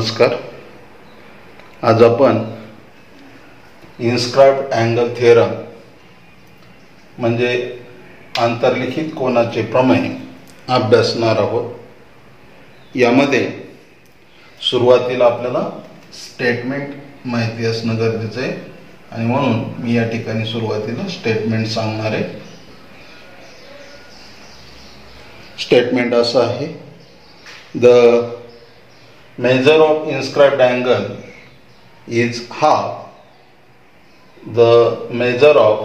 नमस्कार. आज आपण इन्स्क्राइब्ड अँगल थिअरम म्हणजे आंतरलिखित कोनाचे प्रमेय अभ्यासणार आहोत. यामध्ये सुरुवातीला आपल्याला स्टेटमेंट माहिती असणं गरजेचं आहे आणि म्हणून मी या ठिकाणी सुरुवातीला स्टेटमेंट सांगणार आहे. स्टेटमेंट असं आहे: the measure of inscribed angle is half the measure of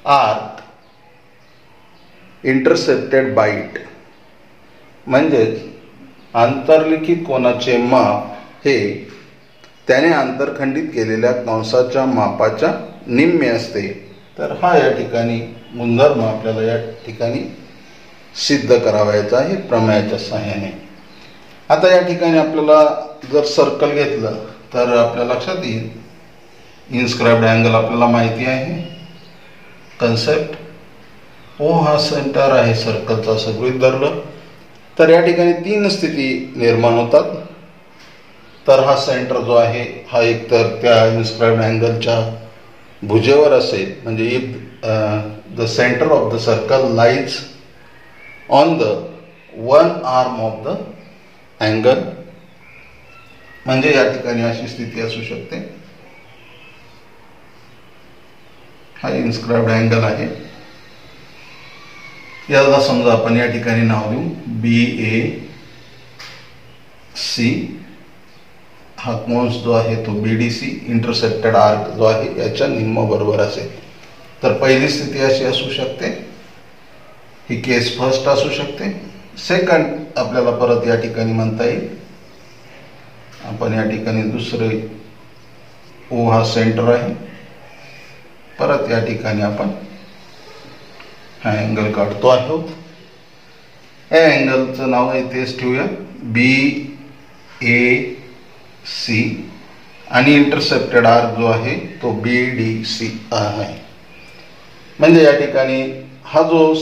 arc intercepted by it. म्हणजेच आंतरलिखित कोनाचे माप हे त्याने आंतरखंडित केलेल्या कंसाच्या मापाच्या निम्मे असते. तर हा या ठिकाणी गुणधर्म आपल्याला या ठिकाणी सिद्ध करावायचा आहे प्रमेयाच्या सहाय्याने. आता या ठिकाणी आपल्याला जर सर्कल घेतलं तर आपल्या लक्षात येईल इन्स्क्राइब्ड अँगल आपल्याला माहिती आहे. कन्सेप्ट ओ हा सेंटर आहे सर्कलचा असं गृहीत धरलं तर या ठिकाणी तीन स्थिती निर्माण होतात. तर हा सेंटर जो आहे हा एकतर त्या इन्स्क्राइब्ड अँगलच्या भुजेवर असेल, म्हणजे if the centre of the circle lies on the one arm of the angle, म्हणजे या ठिकाणी अशी स्थिती असू शकते. हा इन्स्क्राइब्ड अँगल आहे. याला समजा आपण या ठिकाणी नाव देऊ BAC. हा कोन्स जो आहे तो BDC इंटरसेप्टेड आर्क जो आहे याच्या निम्म बरोबर असेल. तर पहिली स्थिती अशी असू शकते, ही केस फर्स्ट असू शकते. सेकंड आपल्याला परत या ठिकाणी म्हणता येईल, आपण या ठिकाणी दुसरे ओ हा सेंटर आहे, परत या ठिकाणी आपण हा अँगल काढतो आहोत. या अँगलचं नाव आहे तेच ठेवूया BAC आणि इंटरसेप्टेड आर्क जो आहे तो BDC आहे. म्हणजे या ठिकाणी हा जो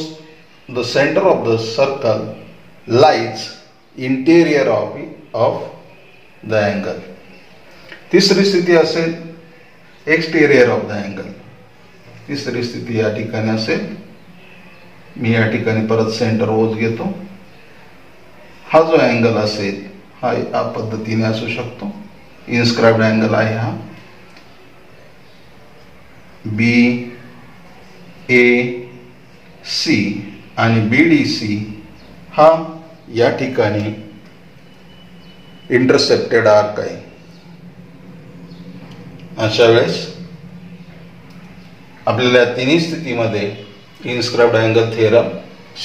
the centre of the circle lies interior of the angle. तिसरी स्थिती असेल एक्सटेरियर ऑफ द अँगल. तिसरी स्थिती या ठिकाणी असेल, मी या ठिकाणी परत सेंटर ओज घेतो. हा जो अँगल असेल हा या पद्धतीने असू शकतो. इन्स्क्राइब्ड अँगल आहे हा BAC आणि BDC हा या ठिकाणी इंटरसेप्टेड आर्क आहे. अशा वेळेस आपल्याला या तिन्ही स्थितीमध्ये इन्स्क्राइब्ड अँगल थिअरम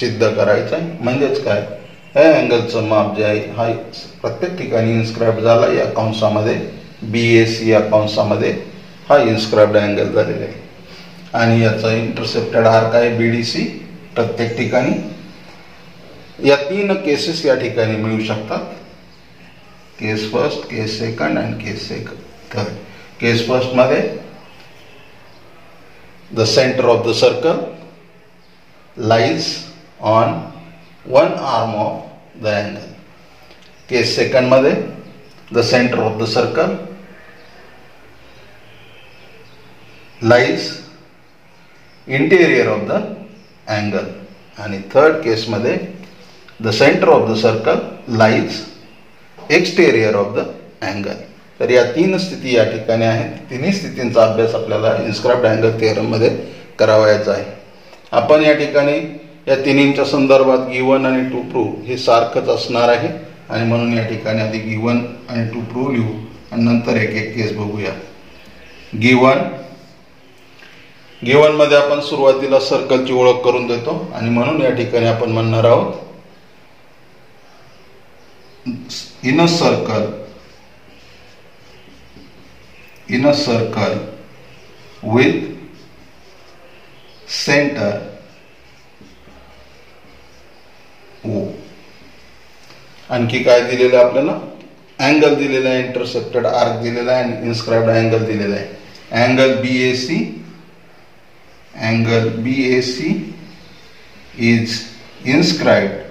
सिद्ध करायचा आहे. म्हणजेच काय, या अँगलचं माप जे आहे हा प्रत्येक ठिकाणी इन्स्क्राइब्ड झाला. या कंसामध्ये BAC या कंसामध्ये हा इन्स्क्राइब्ड अँगल झालेला आहे आणि याचा इंटरसेप्टेड आर्क आहे BDC प्रत्येक ठिकाणी. या तीन केसेस या ठिकाणी मिळू शकतात, केस फर्स्ट, केस सेकंड आणि केस थर्ड. केस फर्स्ट मध्ये the centre of the circle lies on one arm of the angle. Case second मध्ये the centre of the circle lies interior of the angle. आणि third case मध्ये the centre of the circle lies exterior of the angle. तर या तीन स्थिती या ठिकाणी आहेत. तिन्ही स्थितींचा अभ्यास आपल्याला इन्स्क्राइब्ड अँगल थिअरम मध्ये करावायचा आहे. आपण या ठिकाणी या तिन्हींच्या संदर्भात गिवन आणि टू प्रूव्ह हे सारखंच असणार आहे आणि म्हणून या ठिकाणी आधी गिवन आणि टू प्रूव्ह लिहू आणि नंतर एक एक केस बघूया. गिवन मध्ये आपण सुरुवातीला सर्कलची ओळख करून देतो आणि म्हणून या ठिकाणी आपण म्हणणार आहोत in a circle with center O. आणखी काय दिलेलं आहे आपल्याला, अँगल दिलेला आहे, इंटरसेप्टेड आर्क दिलेला आहे आणि इन्स्क्राइब्ड अँगल दिलेला आहे. Angle BAC is inscribed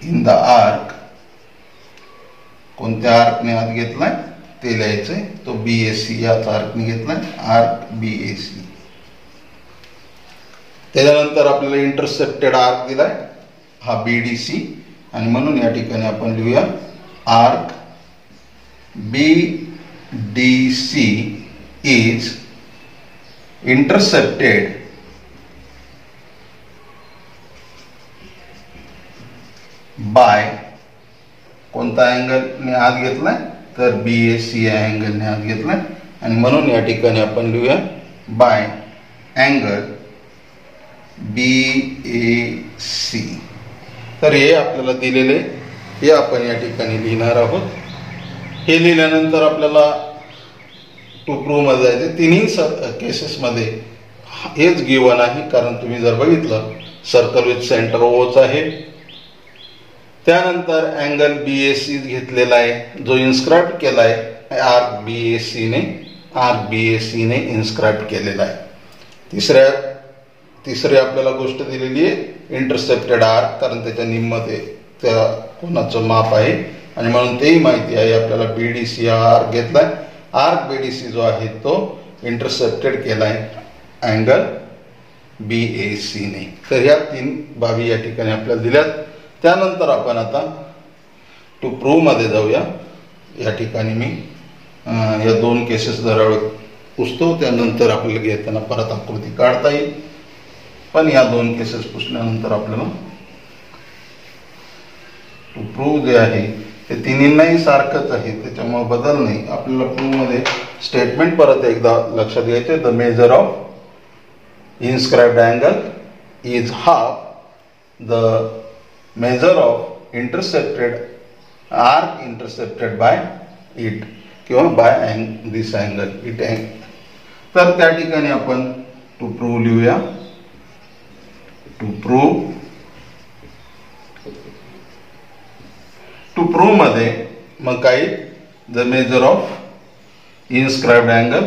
in the arc, कोणत्या आर्कने आत घेतलाय ते लिहायचंय. तो BAC याच आर्कने घेतलाय, आर्क BAC. त्याच्यानंतर आपल्याला इंटरसेप्टेड आर्क दिलाय हा BDC, आणि म्हणून या ठिकाणी आपण लिहूया arc BDC is intercepted bye, कोणता अँगलने आत घेतलाय तर BAC या अँगलने आत घेतलाय, आणि म्हणून या ठिकाणी आपण लिहूया बाय अँगल BAC. तर हे आपल्याला दिलेले हे आपण या ठिकाणी लिहिणार आहोत. हे लिहिल्यानंतर आपल्याला टू प्रूव्ह मध्ये जायचे. तिन्ही केसेसमध्ये हेच गिवन आहे, कारण तुम्ही जर बघितलं सर्कल विथ सेंटर ओच आहे. त्यानंतर अँगल BAC घेतलेला आहे, जो इन्स्क्राइब केला आहे आर्क BAC ने इन्स्क्राइब केलेला आहे. तिसरी आपल्याला गोष्ट दिलेली आहे इंटरसेप्टेड आर्क, कारण त्याच्या निम्मते त्या कोणाचं माप आहे, आणि म्हणून तेही माहिती आहे आपल्याला. BDC हा आर्क घेतलाय, आर्क BDC जो आहे तो इंटरसेप्टेड केलाय अँगल BAC ने. तर ह्या 3 बाबी या ठिकाणी आपल्याला दिल्यात. त्यानंतर आपण आता टू प्रूव्ह मध्ये जाऊया. या ठिकाणी मी या 2 केसेस जरा पुसतो, त्यानंतर आपल्याला घेताना परत आकृती काढता येईल. पण या 2 केसेस पुसल्यानंतर आपल्याला टू प्रूव्ह जे आहे ते तिन्हींनाही सारखंच आहे, त्याच्यामुळे बदल नाही. आपल्याला प्रूव्ह मध्ये स्टेटमेंट परत एकदा लक्षात घ्यायचे. The measure of inscribed angle is half the measure of intercepted arc intercepted by it, किंवा by this angle it angle. तर त्या ठिकाणी आपण टू प्रूव्ह लिहूया. टू प्रूव्ह मध्ये मग काय, the measure of inscribed angle,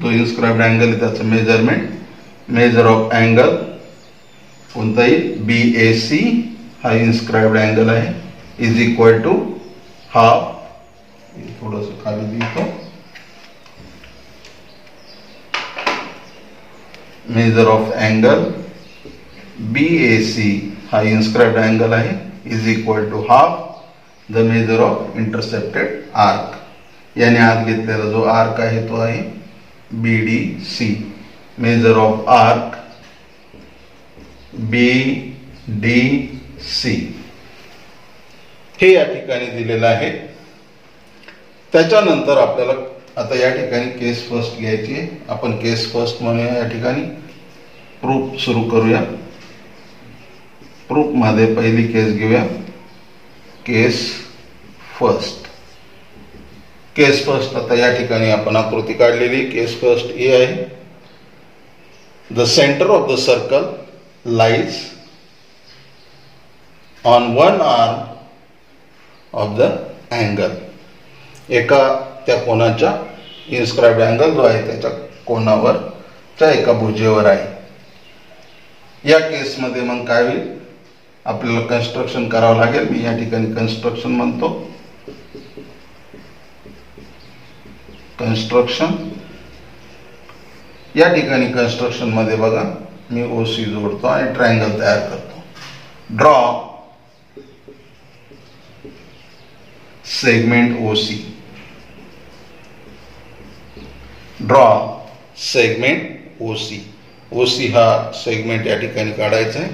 जो इन्स्क्राइब्ड अँगल आहे त्याचं मेजरमेंट, मेजर ऑफ अँगल कोणताही BAC हा इन्स्क्राइब्ड अँगल आहे, इज इक्वल टू हाफ, थोडस खाली लिहितो, मेजर ऑफ अँगल BAC हा इन्स्क्राइब्ड अँगल आहे, is equal to half the measure of intercepted arc. याने आत घेतलेला जो आर्क आहे तो आहे BDC. Measure of arc BDC हे या ठिकाणी दिलेलं आहे. त्याच्यानंतर आपल्याला आता या ठिकाणी केस फर्स्ट घ्यायची आहे. आपण केस फर्स्ट म्हणूया. या ठिकाणी प्रूफ सुरू करूया. प्रूफ मध्ये पहिली केस घेऊया, केस फर्स्ट. केस फर्स्ट आता या ठिकाणी आपण आकृती काढलेली. केस फर्स्ट हे आहे, the centre of the circle lies on one arm of the angle. एका त्या कोणाच्या इन्स्क्राइब्ड अँगल जो आहे त्याच्या कोणावरच्या एका भुजेवर आहे. या केसमध्ये मग काय होईल, आपल्याला कन्स्ट्रक्शन करावं लागेल. मी या ठिकाणी कन्स्ट्रक्शन म्हणतो. कन्स्ट्रक्शन, या ठिकाणी कन्स्ट्रक्शन मध्ये बघा मी OC जोडतो आणि ट्रायंगल तयार करतो. Draw segment OC. Draw segment OC. OC हा सेगमेंट या ठिकाणी काढायचा आहे.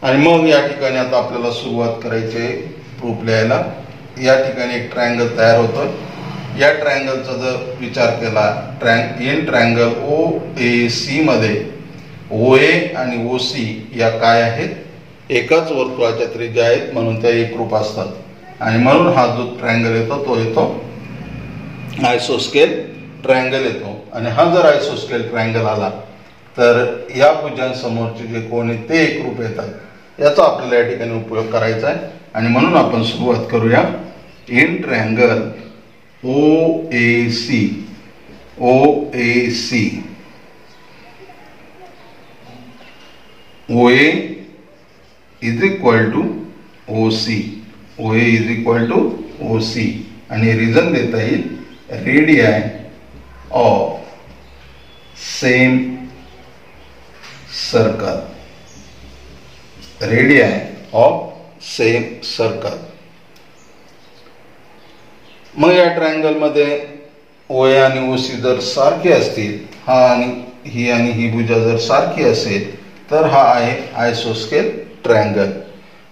आणि मग या ठिकाणी आता आपल्याला सुरुवात करायची आहे प्रूफ लिहायला. या ठिकाणी एक ट्रायंगल तयार होतं. या ट्रायंगलचा जर विचार केला, इन ट्रायंगल OAC मध्ये OA आणि OC या काय आहेत, एकाच वर्तुळाच्या त्रिज्या आहेत, म्हणून त्या एकरूप असतात. आणि म्हणून हा जो ट्रायंगल येतो तो येतो आयसोस्केल ट्रायंगल येतो. आणि हा जर आयसोस्केल ट्रायंगल आला तर या भुजांसमोरचे जे कोण आहेत ते एकरूप येतात. याचा आपल्याला या ठिकाणी उपयोग करायचा आहे. आणि म्हणून आपण सुरुवात करूया. In triangle OAC OA is equal to O C, O A is equal to O C. आणि रिझन देता येईल radii of same circle, radii of same circle. मग या ट्रायंगलमध्ये ओ ए आणि ओ सी जर सारखे असतील, हा आणि ही भुजा जर सारखी असेल तर हा आहे आयसोस्केल ट्रायंगल.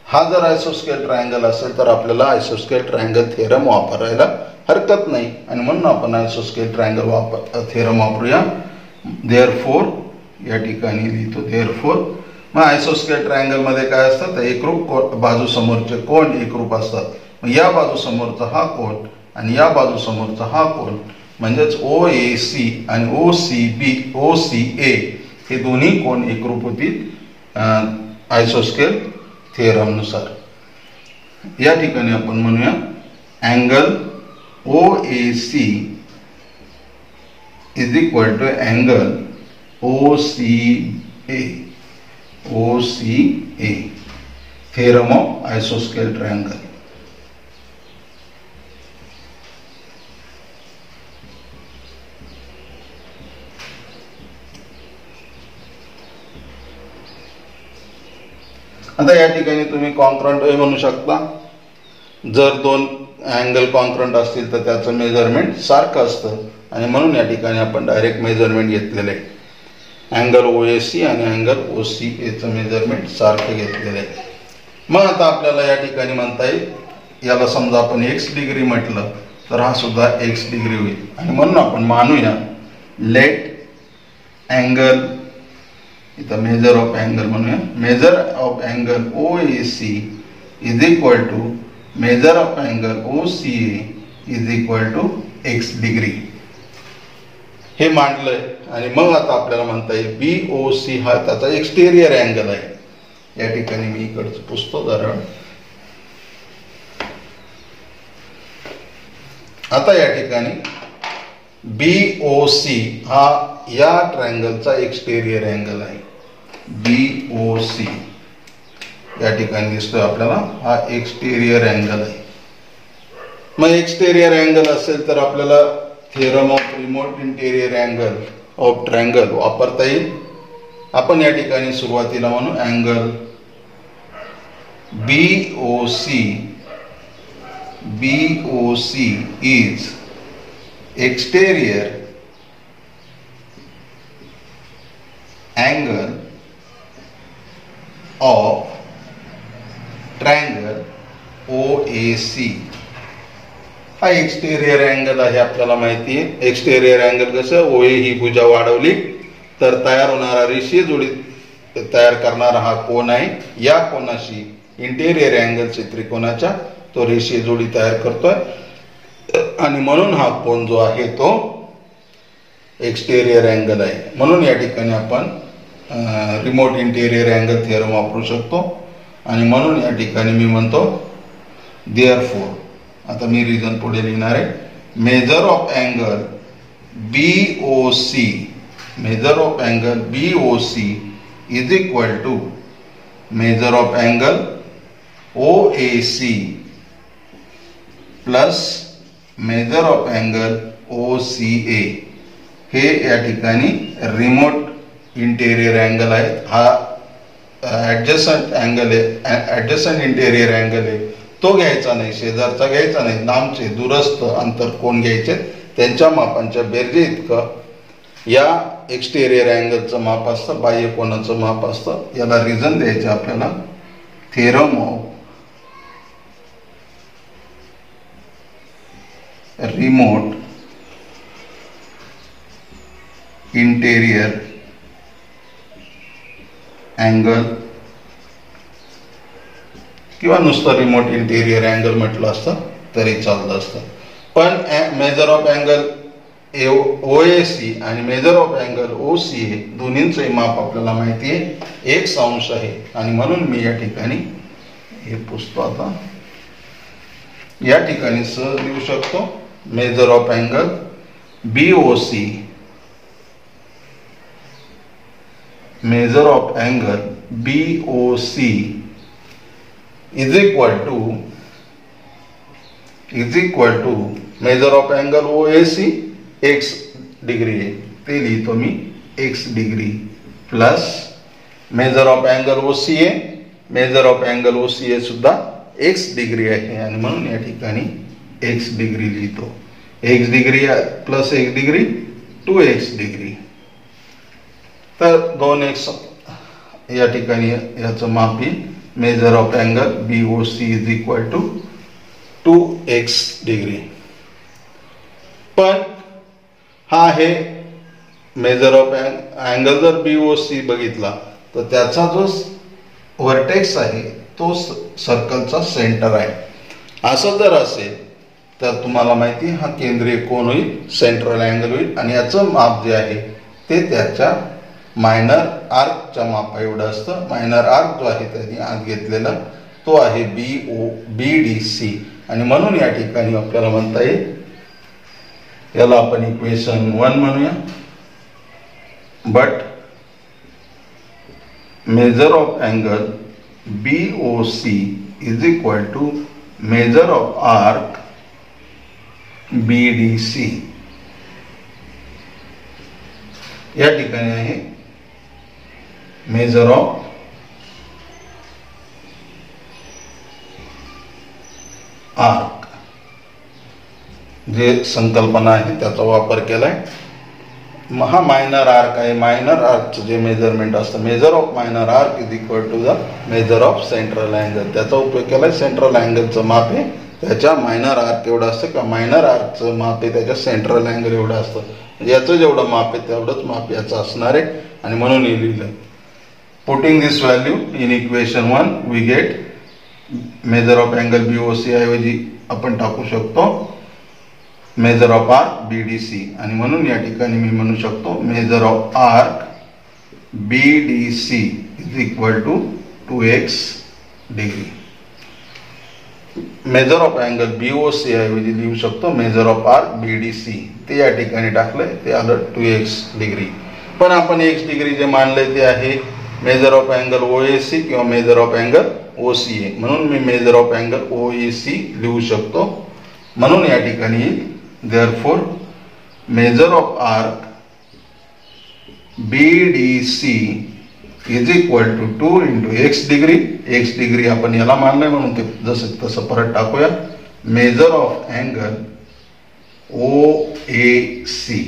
हा जर आयसोस्केल ट्रायंगल असेल तर आपल्याला आयसोस्केल ट्रायंगल थेरम वापरायला हरकत नाही आणि म्हणून आपण आयसोस्केल ट्रायंगल थेरम वापरूया. देअरफोर या ठिकाणी लिहितो देअरफोर. मग आयसोस्केल ट्रायंगल मध्ये काय असतं तर एकरूप बाजू समोरचे कोण एकरूप असतात. मग या बाजू समोरचा हा कोण आणि या बाजू समोरचा हा कोण म्हणजेच ओ ए सी आणि ओ C B O C A हे दोन्ही कोण एकरूप होतील आयसोस्केल थेरम नुसार. या ठिकाणी आपण म्हणूया angle O A C is equal to angle O C A, O C A, theorem of आयसोस्केल ट्रायंगल. आता या ठिकाणी तुम्ही कॉन्क्रंट म्हणू शकता. जर दोन अँगल कॉन्क्रंट असतील तर त्याचं मेजरमेंट सारखं असतं आणि म्हणून या ठिकाणी आपण डायरेक्ट मेजरमेंट घेतलेलं आहे. अँगल ओ ए सी आणि अँगल ओ सी एचं मेजरमेंट सारखं घेतलेलं आहे. मग आता आपल्याला या ठिकाणी म्हणता येईल, याला समजा आपण एक्स डिग्री म्हटलं तर हा सुद्धा एक्स डिग्री होईल आणि म्हणून आपण मानूया लेट अँगल, इथं मेजर ऑफ अँगल म्हणूया, measure of angle O A C is equal to measure of angle O C A is equal to x degree. हे मांडलंय आणि मग आता आपल्याला म्हणता येईल बी ओ सी हा त्याचा एक्सटेरियर अँगल आहे. या ठिकाणी मी इकडचं पुसतो जरा. आता या ठिकाणी बी ओ सी हा या ट्रायंगलचा एक्सटेरियर अँगल आहे. बी ओ सी या ठिकाणी दिसतोय आपल्याला, हा एक्सटेरियर अँगल आहे. मग एक्सटेरियर अँगल असेल तर आपल्याला theorem of remote interior angle of triangle वापरता येईल. आपण या ठिकाणी सुरुवातीला म्हणू angle B O C, B O C is exterior angle of triangle O A C. हा एक्सटेरियर अँगल आहे, आपल्याला माहिती आहे. एक्सटेरियर अँगल कसं, ओ ए ही भुजा वाढवली तर तयार होणारा रेषीय जोडी तयार करणारा हा कोन आहे. या कोनाशी इंटेरियर अँगलचे त्रिकोणाच्या तो रेषीय जोडी तयार करतोय आणि म्हणून हा कोन जो आहे तो एक्सटेरियर अँगल आहे. म्हणून या ठिकाणी आपण रिमोट इंटेरियर अँगल थेरम वापरू शकतो आणि म्हणून या ठिकाणी मी म्हणतो देअरफोर, आता मी रिझन पुढे लिहिणार आहे, measure of angle B O C, measure of angle B O C is equal to measure of angle O A C plus measure of angle O C A. हे या ठिकाणी रिमोट इंटेरियर अँगल आहे. हा adjacent angle आहे, adjacent interior angle आहे. तो घ्यायचा नाही, शेजारचा घ्यायचा नाही, लांबचे दूरस्थ अंतर कोण घ्यायचे त्यांच्या मापांच्या बेरजे इतकं या एक्सटेरियर अँगलचं माप असतं, बाह्य कोणाचं माप असतं. याला रिझन द्यायचे आपल्याला theorem of remote interior angle किंवा नुसतं रिमोट इंटेरियर अँगल म्हटलं असतं तरी चाललं असतं. पण measure of angle O A C आणि measure of angle O C हे दोन्हींचे माप आपल्याला माहिती आहे, 1° आहे आणि म्हणून मी या ठिकाणी हे पुसतो. आता या ठिकाणी सहज लिहू शकतो measure of angle B O C, measure of angle B O C is equal to measure of angle O A C X degree आहे ते लिहितो मी X degree plus measure of angle O C A, measure of angle O C A सुद्धा X degree आहे आणि म्हणून या ठिकाणी एक्स डिग्री लिहितो. X degree plus X degree 2x degree. तर 2x या ठिकाणी याचं माप येईल. Measure of angle BOC is equal to 2x degree. पण हा आहे मेजर ऑफ अँगल. जर BOC बघितला तर त्याचा जो व्हर्टेक्स आहे तो सर्कलचा सेंटर आहे. असं जर असेल तर तुम्हाला माहिती हा केंद्रीय कोन होईल, सेंट्रल अँगल होईल आणि याचं माप जे आहे ते त्याच्या मायनर आर्कच्या मापा एवढं असतं. मायनर आर्क जो आहे त्यांनी आत घेतलेला तो आहे BDC आणि म्हणून या ठिकाणी आपल्याला म्हणता येईल, याला आपण इक्वेशन 1 म्हणूया. But measure of angle BOC is equal to measure of arc BDC. या ठिकाणी आहे मेजर ऑफ आर्क. जे संकल्पना आहे त्याचा वापर केलाय. हा मायनर आर्क आहे. मायनर आर्कचं जे मेजरमेंट असतं, measure of minor arc is equal to the measure of central angle. त्याचा उपयोग केलाय. सेंट्रल अँगलचं माप आहे त्याच्या मायनर आर्क एवढं असतं का मायनर आर्कचं माप आहे त्याच्या सेंट्रल अँगल एवढं असतं. म्हणजे याचं जेवढं माप आहे तेवढंच माप याचं असणार आहे आणि म्हणून हे लिहिलं. Putting this value in equation 1 we get measure of angle BOC ऐवजी आपण टाकू शकतो मेजर ऑफ आर्क BDC आणि म्हणून या ठिकाणी मी म्हणू शकतो measure of arc BDC is equal to 2x degree. Measure of angle BOC ऐवजी लिहू शकतो मेजर ऑफ आर्क BDC. ते या ठिकाणी टाकलंय ते आलं 2x डिग्री. पण आपण x डिग्री जे मानलंय ते आहे मेजर ऑफ अँगल OAC किंवा मेजर ऑफ अँगल OCA. म्हणून मी मेजर ऑफ अँगल OAC लिहू शकतो. म्हणून या ठिकाणी therefore measure of arc BDC is equal to 2 into x degree. x degree आपण याला मानलंय म्हणून ते जसं तसं परत टाकूया. Measure of angle OAC.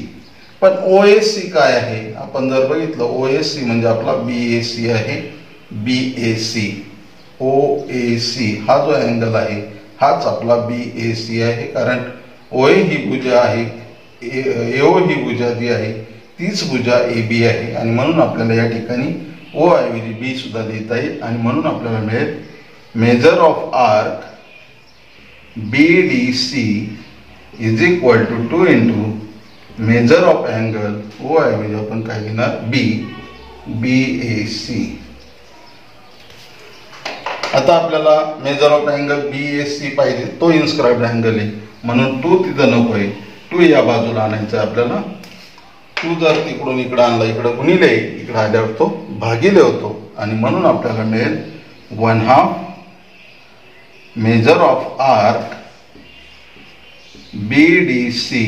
पण OAC काय आहे आपण जर बघितलं, OAC म्हणजे आपला BAC आहे. BAC OAC हा जो अँगल आहे हाच आपला BAC आहे. कारण OA ही भुजा आहे, AO ही भुजा जी आहे तीच भुजा AB आहे आणि म्हणून आपल्याला या ठिकाणी O ऐवजी B सुद्धा लिहिता येईल आणि म्हणून आपल्याला मिळेल measure of arc BDC is equal to 2 into measure of angle O ऐवजी आपण काय लिहिणार BAC. आता आपल्याला मेजर ऑफ अँगल BAC पाहिजे, तो इन्स्क्राइब्ड अँगल आहे म्हणून 2 तिथं नको आहे. 2 या बाजूला आणायचा आपल्याला. 2 जर तिकडून इकडं आणला, इकडं गुणिले इकडं आल्यावर तो भागिले होतो आणि म्हणून आपल्याला मिळेल 1/2 measure of arc BDC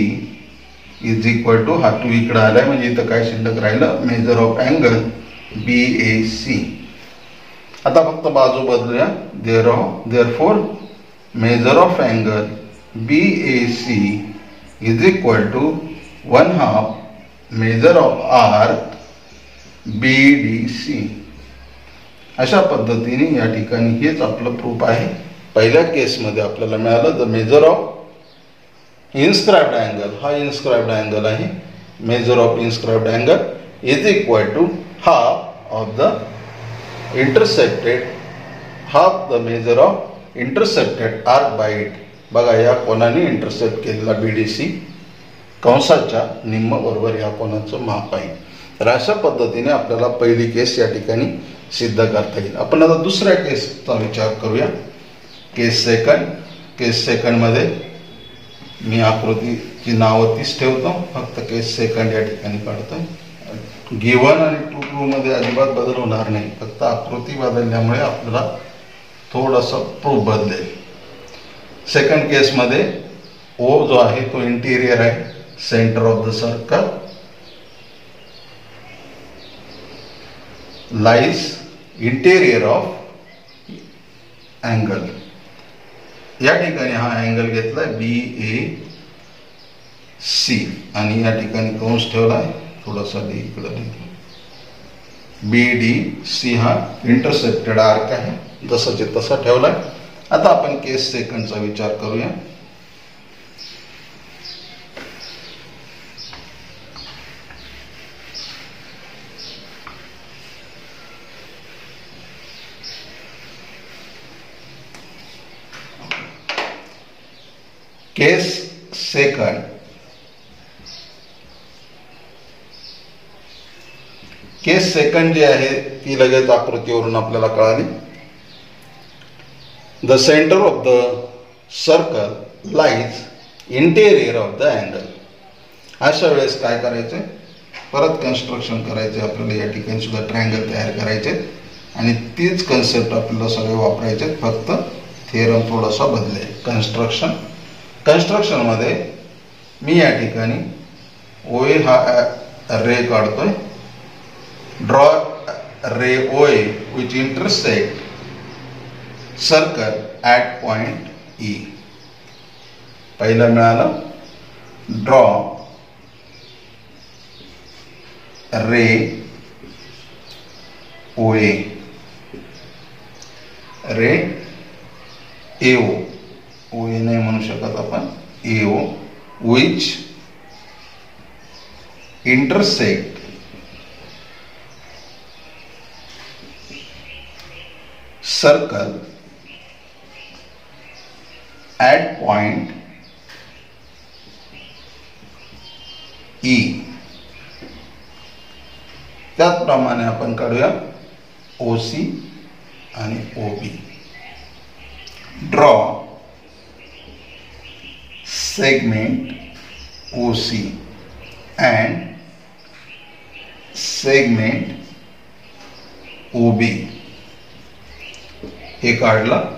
is equal to हा 2 इकडं आलाय म्हणजे इथं काय शिल्लक राहिलं मेजर ऑफ अँगल BAC. आता फक्त बाजू बदलूया. Therefore measure of angle BAC is equal to 1/2 measure of arc BDC. अशा पद्धतीने या ठिकाणी हेच आपलं प्रूफ आहे. पहिल्या केसमध्ये आपल्याला मिळालं the measure of inscribed angle. हा इन्स्क्राइब्ड अँगल आहे. Measure of inscribed angle is equal to half of the intercepted, half the measure of intercepted arc by it. बघा या कोणाने इंटरसेप्ट केलेला BDC कंसाच्या निम्म बरोबर या कोणाचं माप आहे. तर अशा पद्धतीने आपल्याला पहिली केस या ठिकाणी सिद्ध करता येईल. आपण आता दुसऱ्या केसचा विचार करूया. केस सेकंड मध्ये मी आकृतीची नावं तीच ठेवतो, फक्त केस सेकंड या ठिकाणी काढतोय. गिवन आणि 2 मध्ये अजिबात बदल होणार नाही, फक्त आकृती बदलल्यामुळे आपल्याला थोडासा प्रूफ बदलेल. सेकंड केसमध्ये ओ जो आहे तो इंटिरियर आहे, centre of the circle lies interior of angle. या ठिकाणी हा अँगल घेतलाय BAC आणि या ठिकाणी कंस ठेवलाय, थोडासा डी इकडे BDC हा इंटरसेप्टेड आर्क आहे, जसाचे तसा ठेवलाय. आता आपण केस सेकंडचा विचार करूया. केस सेकंड केस सेकंड जी आहे ती लगेच आकृतीवरून आपल्याला कळाली. The centre of the circle lies interior of the angle. अशा वेळेस काय करायचंय, परत कन्स्ट्रक्शन करायचे आपल्याला. या ठिकाणी सुद्धा ट्रायंगल तयार करायचे आणि तीच कन्सेप्ट आपल्याला सगळे वापरायचे, फक्त थिअरम थोडासा बदलेल. कन्स्ट्रक्शनमध्ये मी या ठिकाणी OA हा रे काढतोय. Draw ray OA which intersect circle at point E. पहिलं मिळालं. ड्रॉ रे OA रे AO, OA नाही म्हणू शकत आपण, AO which intersect circle at point E. त्याचप्रमाणे आपण काढूया OC आणि OB. Draw segment OC and segment OB. हे काढलं.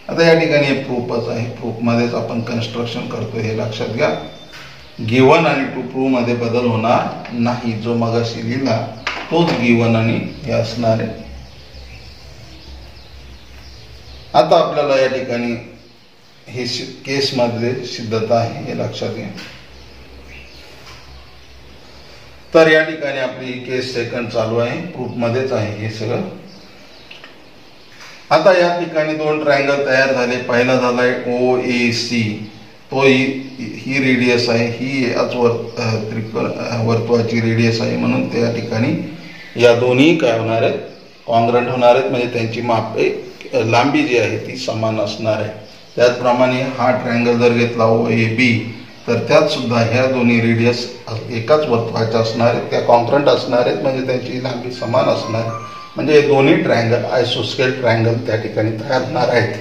आता या ठिकाणी प्रूफच आहे, प्रूफमध्येच आपण कन्स्ट्रक्शन करतो हे लक्षात घ्या. गिवन आणि टू प्रूफ मध्ये बदल होणार नाही. जो मगाशी लिहिला तोच गिवन आणि हे असणार आहे. आता आपल्याला या ठिकाणी हे केस मध्ये सिद्धता आहे हे लक्षात घ्या. तर या ठिकाणी आपली केस सेकंड चालू आहे, प्रूफ मध्येच आहे हे सगळं. आता या ठिकाणी दोन ट्रायंगल तयार झाले. पहिला झालाय OAC, तो ही रेडियस आहे, ही याच वर्तुळाची रेडियस आहे, म्हणून त्या ठिकाणी या दोन्ही काय होणार आहेत, कॉन्ग्रंट होणार आहेत, म्हणजे त्यांची मापे लांबी जी आहे ती समान असणार आहे. त्याचप्रमाणे हा ट्रायंगल जर घेतला OAB तर त्यात सुद्धा ह्या दोन्ही रेडियस एकाच वर्तुळाच्या असणार आहेत, त्या कॉन्ग्रंट असणार आहेत, म्हणजे त्यांची लांबी समान असणार आहे. म्हणजे हे दोन्ही ट्रायंगल आयसोस्केल ट्रायंगल त्या ठिकाणी तयार होणार आहेत.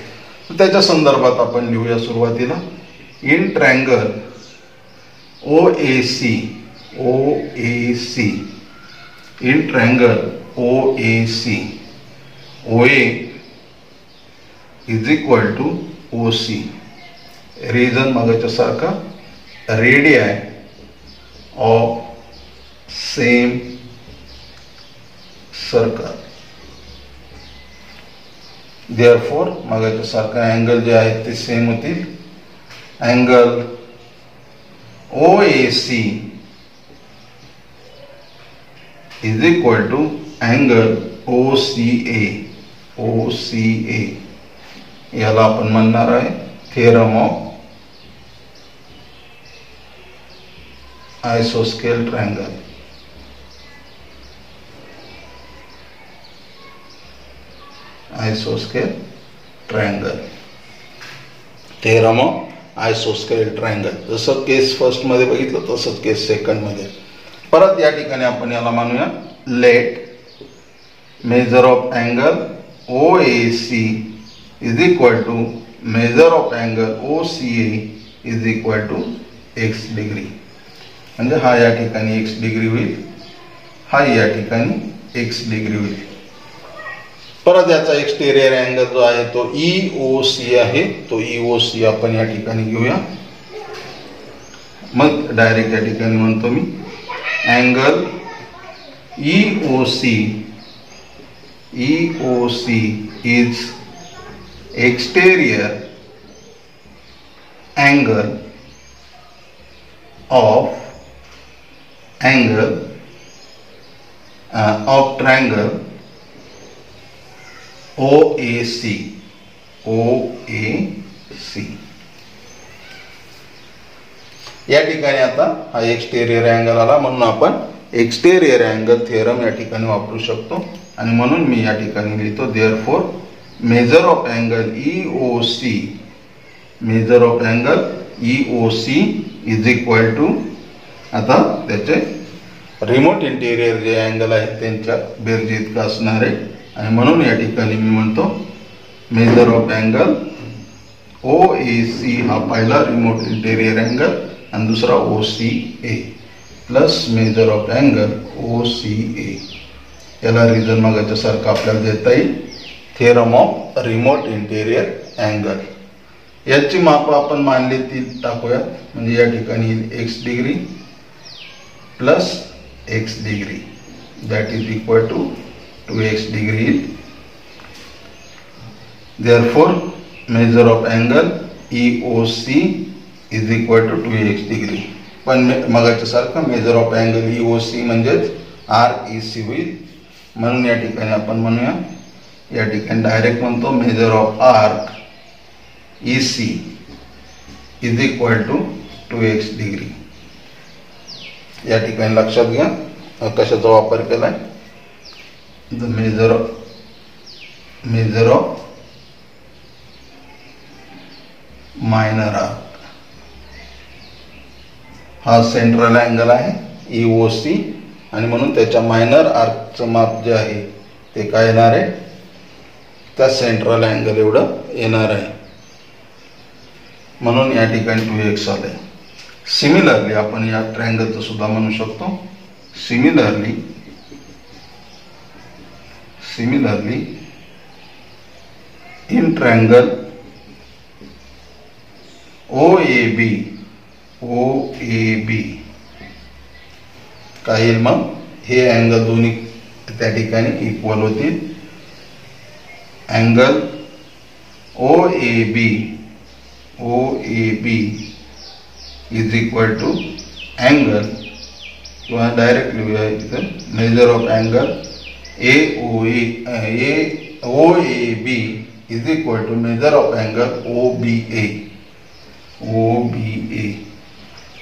त्याच्या संदर्भात आपण लिहूया सुरुवातीला. In triangle OAC in triangle OAC OA is equal to OC. Region मागाच्या सारखा, रेडियाय ऑफ सेम सर्कल. देअरफॉर मागाच्या सारखा अँगल जे आहेत ते सेम होतील. Angle OAC is equal to angle OCA. याला आपण म्हणणार आहे थिअरम ऑफ आयसोस्केल ट्रायंगल. आयसोस्केल ट्रायंगल, थिअरम ऑफ आयसोस्केल ट्रायंगल. जसं केस फर्स्ट मध्ये बघितलं तसंच केस सेकंड मध्ये. परत या ठिकाणी आपण याला मानूया let measure of angle OAC is equal to measure of angle OCA is equal to x degree. म्हणजे हा या ठिकाणी x डिग्री होईल, हा या ठिकाणी x डिग्री होईल. परत याचा एक्सटेरियर अँगल जो आहे तो EOC आहे, तो EOC आपण या ठिकाणी घेऊया. मग डायरेक्ट या ठिकाणी म्हणतो मी angle EOC is exterior angle of triangle OAC. या ठिकाणी आता हा एक्सटेरियर अँगल आला, म्हणून आपण एक्सटेरियर अँगल थिअरम या ठिकाणी वापरू शकतो. आणि म्हणून मी या ठिकाणी लिहितो therefore measure of angle EOC is equal to, आता त्याचे रिमोट इंटेरियर जे अँगल आहेत त्यांच्या बेरजे इतकं असणार आहे. आणि म्हणून या ठिकाणी मी म्हणतो मेजर ऑफ अँगल OAC हा पहिला रिमोट इंटेरियर अँगल आणि दुसरा OCA plus measure of angle OCA. याला रिझन मागाच्या सारखं आपल्याला देता येईल theorem of remote interior angle. याची माप आपण मानली ती टाकूया, म्हणजे या ठिकाणी x degree plus x degree that is equal to 2x degree. Therefore measure of angle EOC is equal to 2x degree. पण मगाच्या सारखं मेजर ऑफ अँगल EOC म्हणजेच REC होईल. म्हणून या ठिकाणी आपण म्हणूया, या ठिकाणी डायरेक्ट म्हणतो measure of arc EC is equal to 2x degree. या ठिकाणी लक्षात घ्या कशाचा वापर केलाय, the measure of minor arc. हा सेंट्रल अँगल आहे EOC आणि म्हणून त्याच्या मायनर आर्कचं माप जे आहे ते काय येणार आहे, त्या सेंट्रल अँगल एवढं येणार आहे. म्हणून या ठिकाणी 2x आलंय. सिमिलरली आपण या ट्रायंगलचं सुद्धा म्हणू शकतो. सिमिलरली इन ट्रायंगल OAB काय येईल, मग हे अँगल दोन्ही त्या ठिकाणी इक्वल होतील. Angle OAB is equal to angle, किंवा डायरेक्ट लिहूया इथं measure of angle OAB is equal to measure of angle OBA.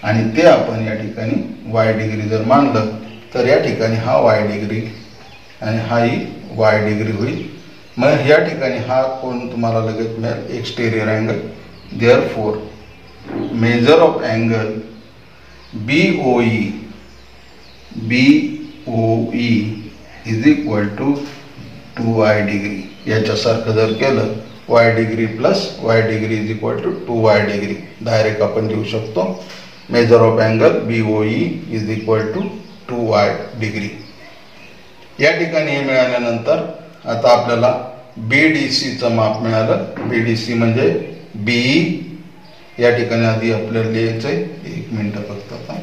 आणि ते आपण या ठिकाणी y डिग्री जर मानलं तर या ठिकाणी हा y डिग्री आणि हाही y डिग्री होईल. मग या ठिकाणी हा कोण तुम्हाला लगेच मिळेल, exterior angle. Therefore measure of angle BOE is equal to 2y degree. याच्यासारखं जर केलं y degree plus y degree is equal to 2y degree direct आपण लिहू शकतो. Measure of angle BOE is equal to 2y degree. या ठिकाणी हे मिळाल्यानंतर आता आपल्याला BDCचं माप मिळालं. BDC म्हणजे BE. या ठिकाणी आधी आपल्याला लिहायचंय, 1 मिनिट फक्त. आता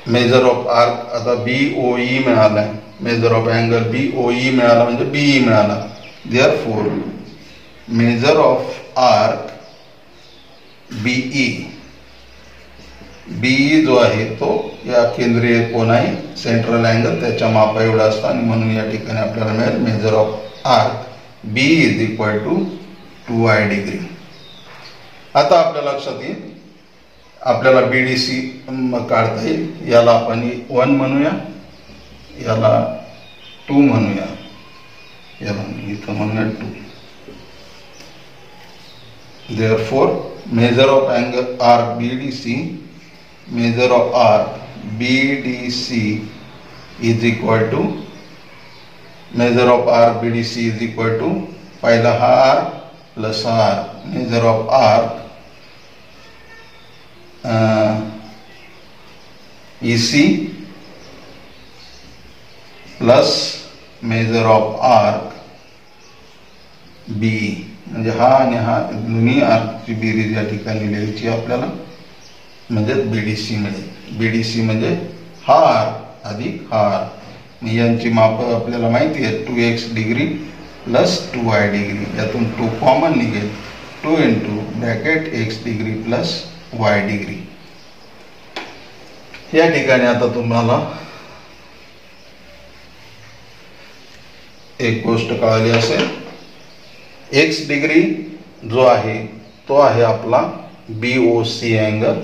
मेजर ऑफ आर्क आता BOE मिळालाय, मेजर ऑफ अँगल BOE मिळाला म्हणजे BE मिळाला. Therefore measure of arc BE जो आहे तो या केंद्रीय कोन आहे सेंट्रल अँगल त्याच्या मापा एवढा असतं आणि म्हणून या ठिकाणी आपल्याला मिळेल measure of arc BE is equal to 2y degree. आता आपल्या लक्षात येईल आपल्याला BDC काढता येईल. याला आपण 1 म्हणूया, याला 2 म्हणूया, याला इथं म्हणूया 2. Therefore measure of angle arc BDC is equal to measure of arc BDC is equal to पहिला हा आर्क प्लस हा arc. Measure of arc EC plus measure of arc B, म्हणजे हा आणि हा दोन्ही आर्कची बेरीज या ठिकाणी लिहायची आपल्याला, म्हणजे बीडीसी मिळेल. बीडीसी म्हणजे हा आर्क अधिक हा आर्क. यांची माप आपल्याला माहिती आहे 2x degree plus 2y degree, यातून 2 कॉमन निघेल, 2 into bracket x degree plus y degree. या ठिकाणी आता तुम्हाला एक गोष्ट कळाली असेल, x डिग्री जो आहे तो आहे आपला BOC angle,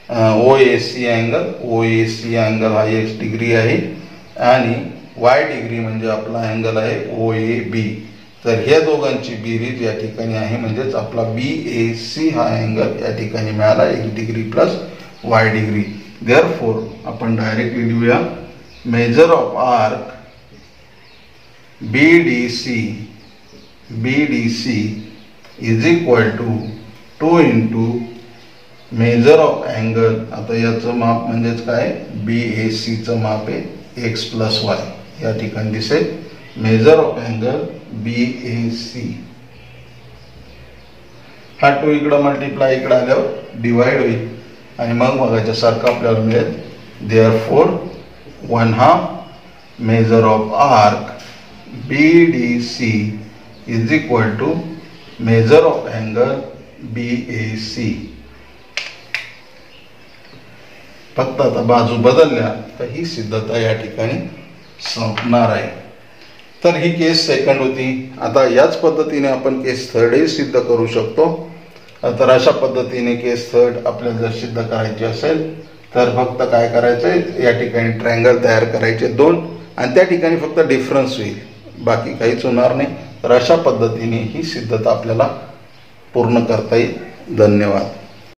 OAC angle. OAC angle हा x डिग्री आहे आणि y डिग्री म्हणजे आपला अँगल आहे OAB. तर ह्या दोघांची बेरीज या ठिकाणी आहे, म्हणजेच आपला BAC हा अँगल या ठिकाणी मिळाला x degree plus y degree. Therefore आपण डायरेक्टली लिहूया measure of arc BDC is equal to 2 into measure of angle. आता याचं माप म्हणजेच काय, BACचं माप आहे x प्लस y, या ठिकाणी दिसेल मेजर ऑफ अँगल BAC. हा 2 इकडं मल्टिप्लाय इकडं आल्यावर डिवाइड होईल आणि मग बघायच्या सारखं आपल्याला मिळेल. Therefore 1/2 measure of arc BDC is equal to measure of angle BAC. फक्त आता बाजू बदलल्या तर ही सिद्धता या ठिकाणी संपणार आहे. तर ही केस सेकंड होती. आता याच पद्धतीने आपण केस थर्डही सिद्ध करू शकतो. तर अशा पद्धतीने केस थर्ड आपल्याला जर सिद्ध करायची असेल तर फक्त काय करायचंय, या ठिकाणी ट्रायंगल तयार करायचे 2 आणि त्या ठिकाणी फक्त डिफरन्स होईल, बाकी काहीच होणार नाही. तर अशा पद्धतीने ही सिद्धता आपल्याला पूर्ण करता येईल. धन्यवाद.